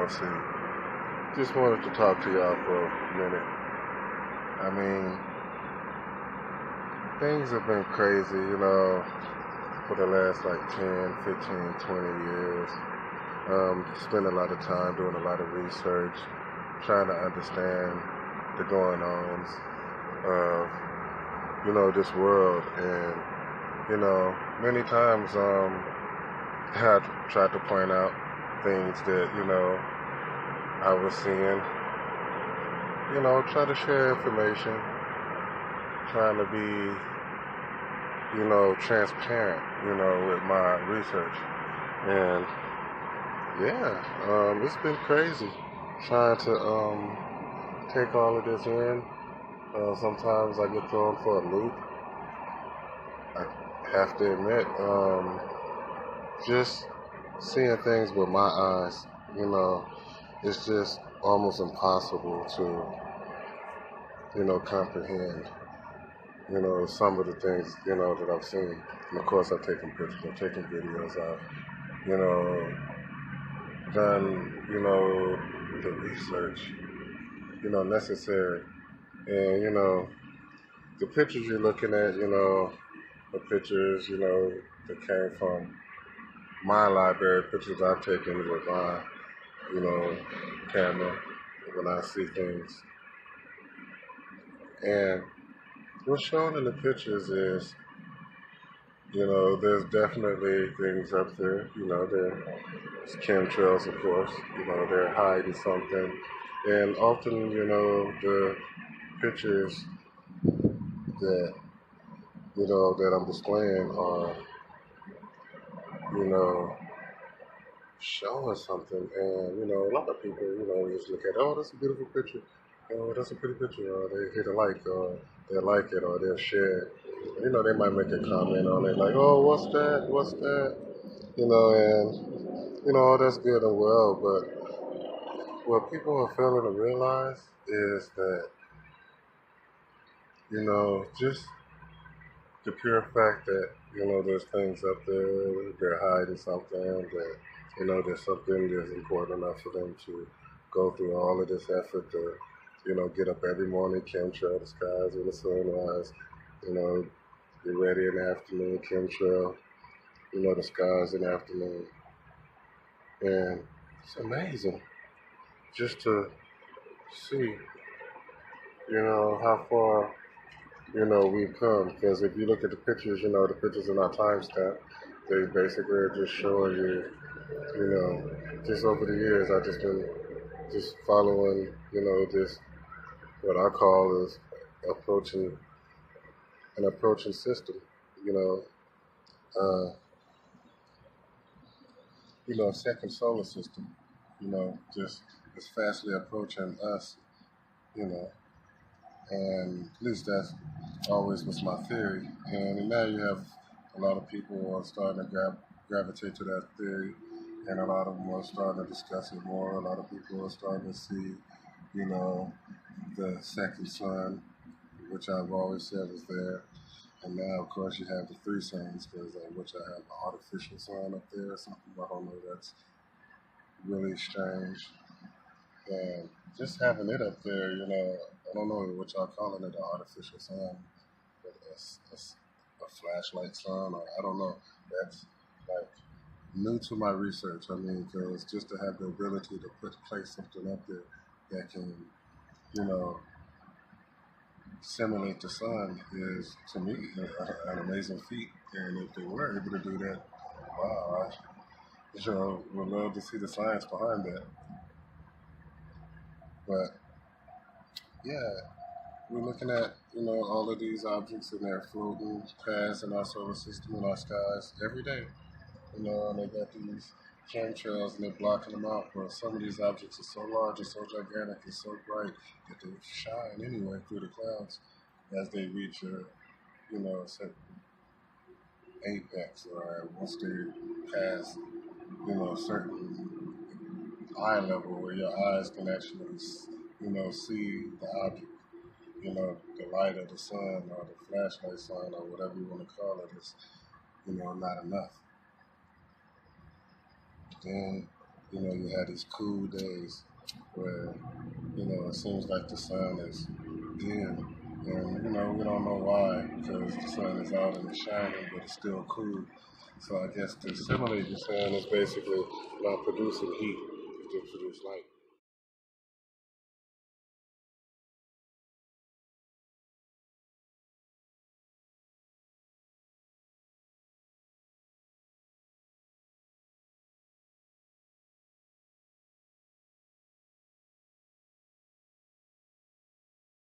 LLC. Just wanted to talk to y'all for a minute. I mean, things have been crazy, for the last like 10, 15, 20 years. Spent a lot of time doing a lot of research, trying to understand the going-ons of, this world. And, many times I tried to point out things that, I was seeing, try to share information, trying to be, transparent, with my research. And yeah, it's been crazy trying to take all of this in. Sometimes I get thrown for a loop. I have to admit, just seeing things with my eyes, it's just almost impossible to, comprehend, some of the things, that I've seen. And of course, I've taken pictures, I've taken videos, I've, you know, done, the research, necessary. And, the pictures you're looking at, the pictures, that came from my library, pictures I've taken with my, you know, camera when I see things. And what's shown in the pictures is, there's definitely things up there, there's chemtrails, of course, they're hiding something. And often, the pictures that, that I'm displaying are, you know, showing something. And, a lot of people, just look at, oh, that's a beautiful picture. Oh, that's a pretty picture. Or they hit a like, or they like it, or they'll share it. They might make a comment on it, like, oh, what's that? What's that? And, all that's good and well. But what people are failing to realize is that, just the pure fact that, there's things up there, they're hiding something, that, there's something that's important enough for them to go through all of this effort to, get up every morning, chemtrail the skies when the sunrise, get ready in the afternoon, chemtrail, the skies in the afternoon. And it's amazing just to see, how far, we've come. Because if you look at the pictures, the pictures in our timestamp, they basically are just showing you, just over the years, I've just been just following, this, what I call is an approaching system, you know, uh, second solar system, just is fastly approaching us, you know, and at least that's always was my theory. And now you have a lot of people who are starting to gravitate to that theory, and a lot of them are starting to discuss it more. A lot of people are starting to see, the second sun, which I've always said was there. And now, of course, you have the three suns, because which I have an artificial sun up there or something. I don't know. That's really strange. And just having it up there, I don't know what y'all calling it, an artificial sun, but it's a flashlight sun, or I don't know. That's like new to my research. I mean, because just to have the ability to place something up there that can, you know, simulate the sun is, to me, an amazing feat. And if they were able to do that, wow, I would love to see the science behind that. But yeah, we're looking at, all of these objects, and they're floating past in our solar system, in our skies every day. And they got these chemtrails and they're blocking them out. But some of these objects are so large and so gigantic and so bright that they shine anyway through the clouds as they reach a, certain apex, or once they pass, a certain eye level where your eyes can actually, see the object. The light of the sun, or the flashlight sun, or whatever you want to call it, is, not enough. Then you had these cool days where, it seems like the sun is dim. And, we don't know why, because the sun is out and it's shining, but it's still cool. So I guess the simile you're saying is basically not producing heat, to produce light.